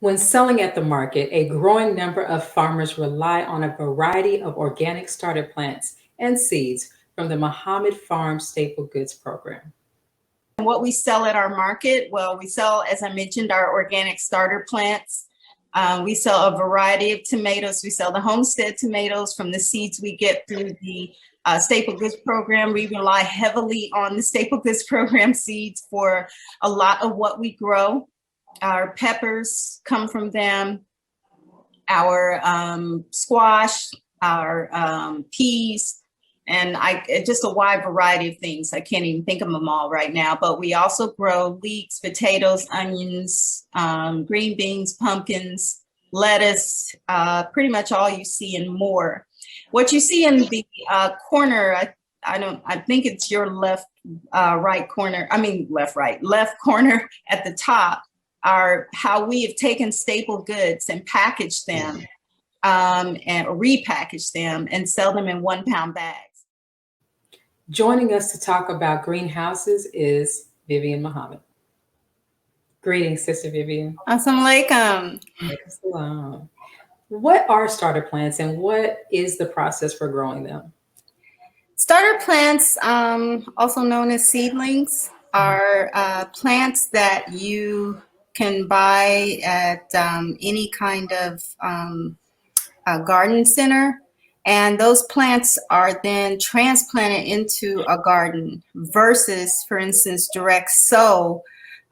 When selling at the market, a growing number of farmers rely on a variety of organic starter plants and seeds from the Muhammad Farm Staple Goods Program. What we sell at our market, well, we sell, as I mentioned, our organic starter plants. We sell a variety of tomatoes. We sell the homestead tomatoes from the seeds we get through the Staple Goods Program. We rely heavily on the Staple Goods Program seeds for a lot of what we grow. Our peppers come from them, our squash, our peas, and just a wide variety of things. I can't even think of them all right now, but we also grow leeks, potatoes, onions, green beans, pumpkins, lettuce, pretty much all you see and more. What you see in the corner, I think it's your left corner at the top, are how we have taken staple goods and packaged them and repackaged them and sell them in 1 pound bags. Joining us to talk about greenhouses is Vivian Muhammad. Greetings, Sister Vivian. Assalamu alaikum. What are starter plants and what is the process for growing them? Starter plants, also known as seedlings, are plants that you can buy at any kind of garden center. And those plants are then transplanted into a garden versus, for instance, direct sow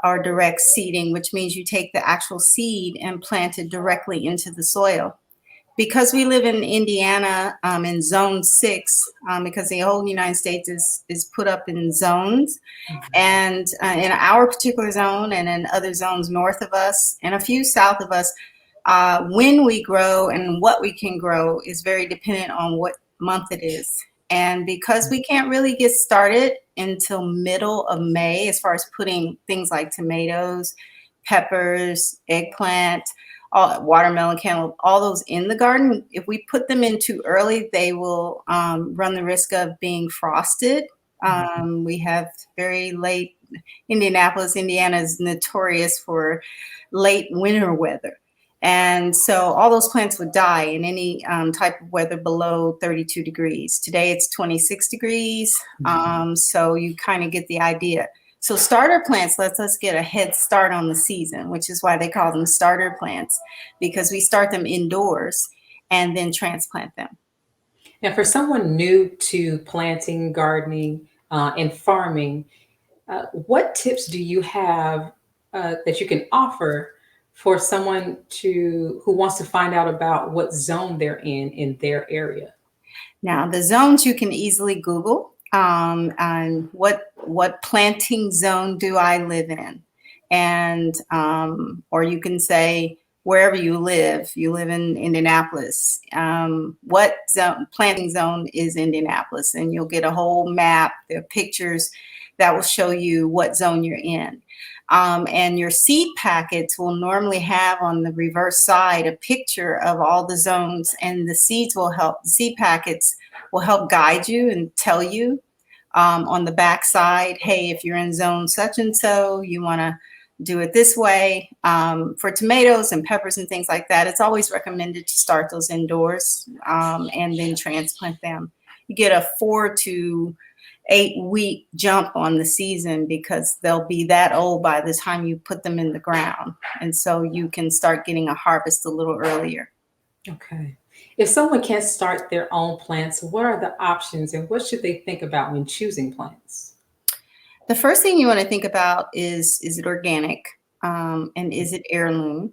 or direct seeding, which means you take the actual seed and plant it directly into the soil. Because we live in Indiana in zone 6, because the whole United States is put up in zones, and in our particular zone and in other zones north of us and a few south of us, when we grow and what we can grow is very dependent on what month it is. And because we can't really get started until middle of May, as far as putting things like tomatoes, peppers, eggplant, watermelon, cantaloupe, all those in the garden, if we put them in too early, they will run the risk of being frosted. We have very late, Indianapolis, Indiana is notorious for late winter weather. And so all those plants would die in any type of weather below 32 degrees. Today it's 26 degrees. So you kind of get the idea. So starter plants lets us get a head start on the season, which is why they call them starter plants, because we start them indoors and then transplant them. Now, for someone new to planting, gardening, and farming, what tips do you have that you can offer for someone who wants to find out about what zone they're in their area? Now, the zones you can easily Google. And what planting zone do I live in? And or you can say wherever you live in Indianapolis, what planting zone is Indianapolis? And you'll get a whole map. There are pictures that will show you what zone you're in. And your seed packets will normally have on the reverse side a picture of all the zones, and the seed packets will help guide you and tell you on the back side, hey, if you're in zone such and so, you want to do it this way. For tomatoes and peppers and things like that, it's always recommended to start those indoors and then transplant them. You get a 4 to 8 week jump on the season because they'll be that old by the time you put them in the ground. And so you can start getting a harvest a little earlier. Okay. If someone can't start their own plants, what are the options and what should they think about when choosing plants? The first thing you want to think about is it organic and is it heirloom?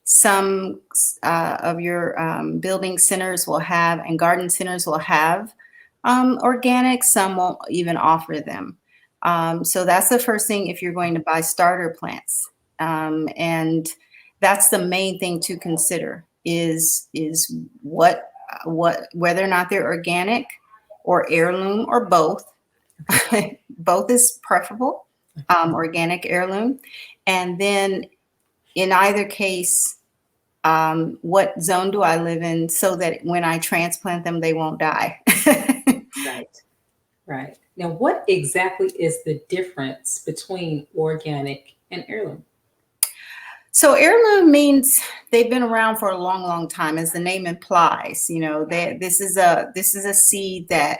Some of your building centers will have, and garden centers will have organic. Some won't even offer them. So that's the first thing if you're going to buy starter plants. And that's the main thing to consider is whether or not they're organic or heirloom or both. Both is preferable, organic, heirloom. And then in either case, what zone do I live in so that when I transplant them, they won't die. Right. Now, what exactly is the difference between organic and heirloom? So heirloom means they've been around for a long, long time, as the name implies. You know, this is a seed that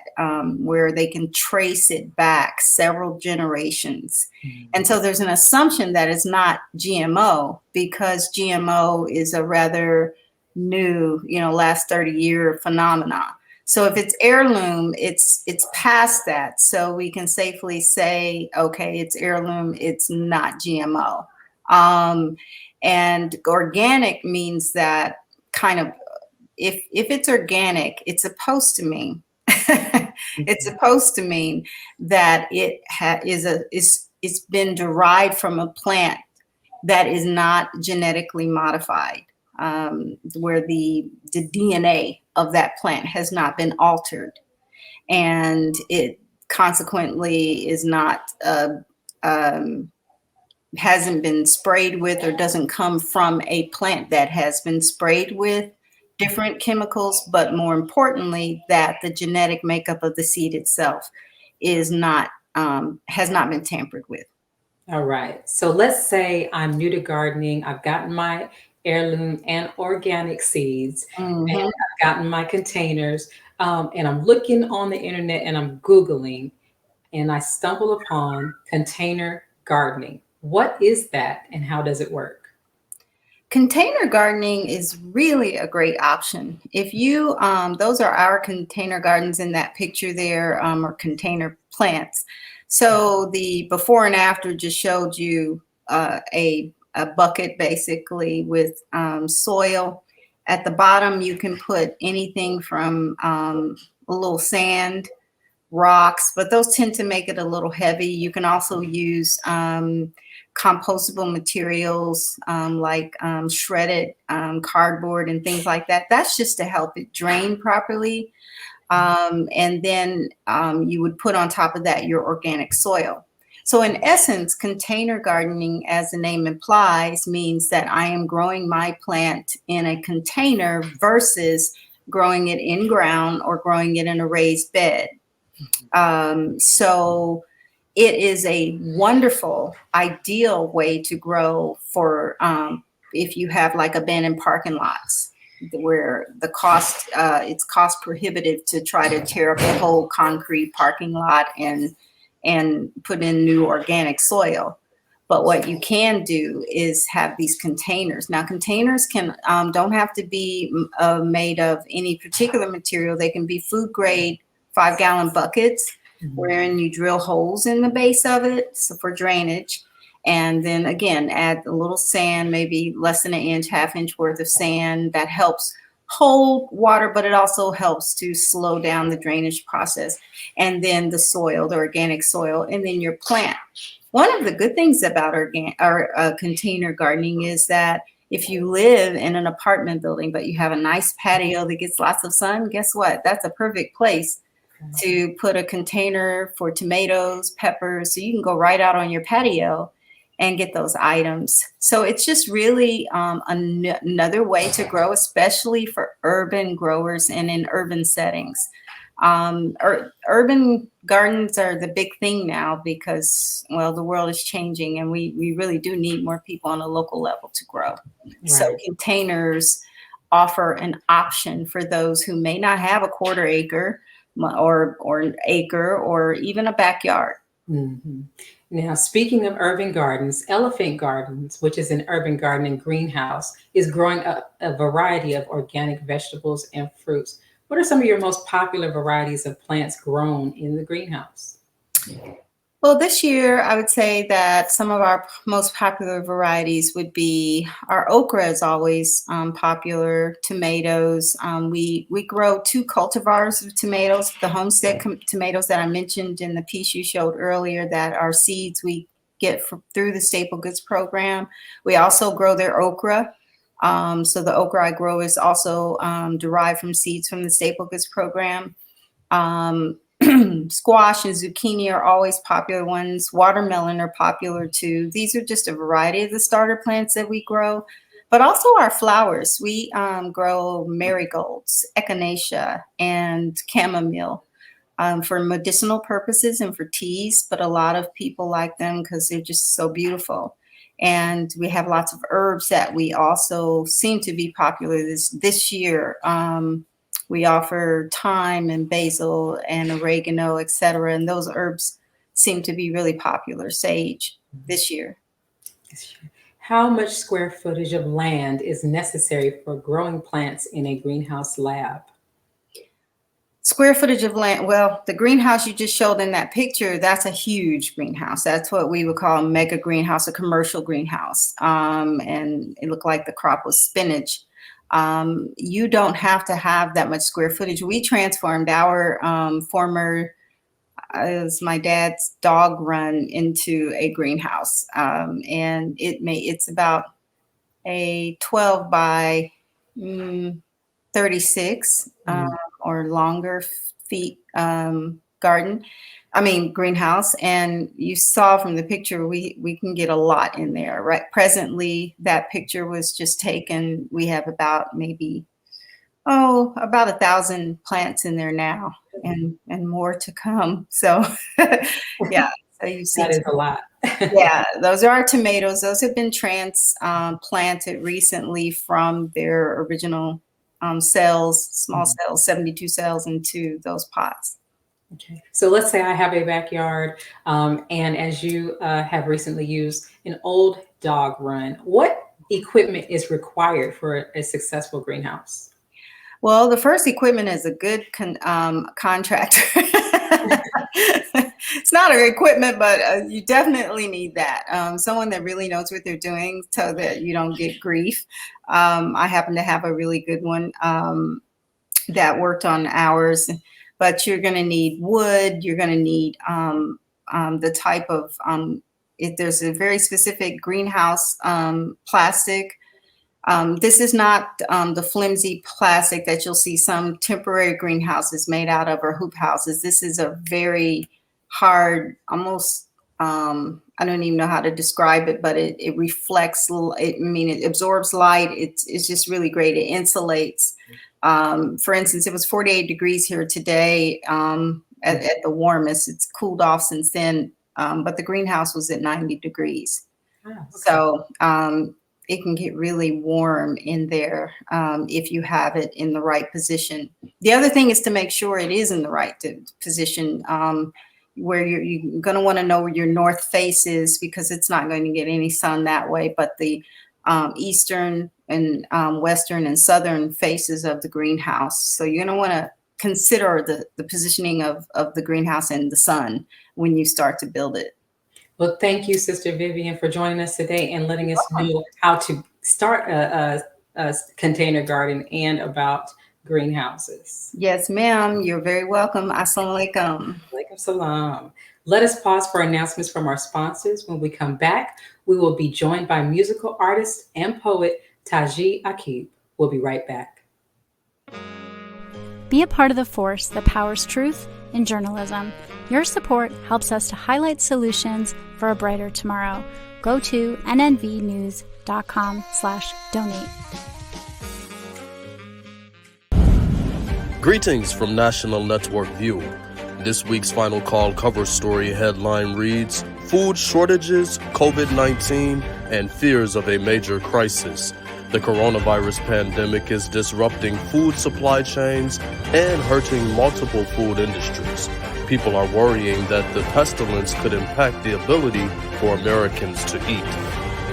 where they can trace it back several generations, and so there's an assumption that it's not GMO because GMO is a rather new, last 30-year phenomena. So if it's heirloom, it's past that. So we can safely say, okay, it's heirloom. It's not GMO. Um, and organic means that kind of if it's organic, it's supposed to mean it's Mhm. supposed to mean that it's been derived from a plant that is not genetically modified, where the DNA of that plant has not been altered, and it consequently is not um, hasn't been sprayed with or doesn't come from a plant that has been sprayed with different chemicals, but more importantly, that the genetic makeup of the seed itself is not has not been tampered with. All right. So let's say I'm new to gardening. I've gotten my heirloom and organic seeds, and Hmm. I've gotten my containers, and I'm looking on the internet and I'm Googling, and I stumble upon container gardening. What is that and how does it work? Container gardening is really a great option. If you, those are our container gardens in that picture there, or container plants. So the before and after just showed you a bucket basically with soil. At the bottom, you can put anything from a little sand, rocks, but those tend to make it a little heavy. You can also use compostable materials like shredded cardboard and things like that. That's just to help it drain properly. And then you would put on top of that your organic soil. So, in essence, container gardening, as the name implies, means that I am growing my plant in a container versus growing it in ground or growing it in a raised bed. So it is a wonderful, ideal way to grow for if you have like abandoned parking lots where the cost it's cost prohibitive to try to tear up the whole concrete parking lot and put in new organic soil. But what you can do is have these containers. Now, containers can don't have to be made of any particular material. They can be food grade 5-gallon buckets, Mhm. wherein you drill holes in the base of it so for drainage. And then again, add a little sand, maybe less than an inch, half inch worth of sand that helps hold water, but it also helps to slow down the drainage process. And then the soil, the organic soil, and then your plant. One of the good things about container gardening is that if you live in an apartment building, but you have a nice patio that gets lots of sun, guess what? That's a perfect place to put a container for tomatoes, peppers, so you can go right out on your patio and get those items. So it's just really another way to grow, especially for urban growers and in urban settings. Urban gardens are the big thing now because, well, the world is changing and we really do need more people on a local level to grow. So Right. containers offer an option for those who may not have a quarter acre or an acre or even a backyard. Mhm. Now, speaking of urban gardens, Elephant Gardens, which is an urban garden and greenhouse, is growing a variety of organic vegetables and fruits. What are some of your most popular varieties of plants grown in the greenhouse? Well, this year I would say that some of our most popular varieties would be our okra is always popular. Tomatoes, we grow two cultivars of tomatoes. The homestead tomatoes that I mentioned in the piece you showed earlier, that are seeds we get through the Staple Goods program. We also grow their okra. So the okra I grow is also derived from seeds from the Staple Goods program. Um, Squash and zucchini are always popular ones. Watermelon are popular too. These are just a variety of the starter plants that we grow, but also our flowers. We grow marigolds, echinacea, and chamomile for medicinal purposes and for teas, but a lot of people like them because they're just so beautiful. And we have lots of herbs that we also seem to be popular this year. We offer thyme and basil and oregano, etc. And those herbs seem to be really popular, sage, this year. How much square footage of land is necessary for growing plants in a greenhouse lab? Square footage of land. Well, the greenhouse you just showed in that picture, that's a huge greenhouse. That's what we would call a mega greenhouse, a commercial greenhouse. And it looked like the crop was spinach. You don't have to have that much square footage. We transformed our former, it was my dad's dog run, into a greenhouse. And it's about a 12 by 36 or longer feet greenhouse. And you saw from the picture, we can get a lot in there, right? Presently, that picture was just taken. We have about 1,000 plants in there now, and more to come. So yeah, so you see That is a lot. yeah, those are our tomatoes. Those have been transplanted recently from their original cells, small cells, 72 cells, into those pots. Okay. So let's say I have a backyard, and as you have recently used an old dog run, what equipment is required for a successful greenhouse? Well, the first equipment is a good contractor. It's not our equipment, but you definitely need that. Someone that really knows what they're doing so that you don't get grief. I happen to have a really good one that worked on ours, but you're going to need wood. You're going to need the type of, there's a very specific greenhouse plastic. This is not the flimsy plastic that you'll see some temporary greenhouses made out of, or hoop houses. This is a very hard, almost, I don't even know how to describe it, but it reflects, it absorbs light. It's just really great. It insulates. For instance, it was 48 degrees here today at the warmest. It's cooled off since then, but the greenhouse was at 90 degrees. Oh, okay. So it can get really warm in there if you have it in the right position. The other thing is to make sure it is in the right position, where you're going to want to know where your north face is, because it's not going to get any sun that way. But the eastern and western and southern faces of the greenhouse. So you're going to want to consider the positioning of the greenhouse and the sun when you start to build it. Well, thank you, Sister Vivian, for joining us today and letting us know how to start a container garden and about greenhouses. Yes, ma'am. You're very welcome. Assalamu alaikum. Alaikum salam. Let us pause for announcements from our sponsors. When we come back, we will be joined by musical artist and poet Taji Akib. We'll be right back. Be a part of the force that powers truth in journalism. Your support helps us to highlight solutions for a brighter tomorrow. Go to nnvnews.com/donate. Greetings from National Network View. This week's Final Call cover story headline reads, Food Shortages, COVID-19, and Fears of a Major Crisis. The coronavirus pandemic is disrupting food supply chains and hurting multiple food industries. People are worrying that the pestilence could impact the ability for Americans to eat.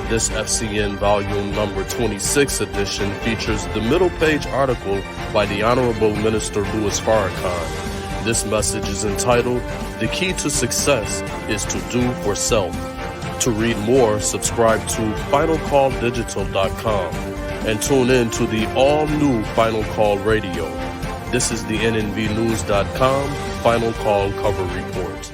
This FCN Volume Number 26 edition features the middle page article by the Honorable Minister Louis Farrakhan. This message is entitled, The Key to Success is to Do for Self. To read more, subscribe to FinalCallDigital.com and tune in to the all-new Final Call Radio. This is the NNVnews.com Final Call Cover Report.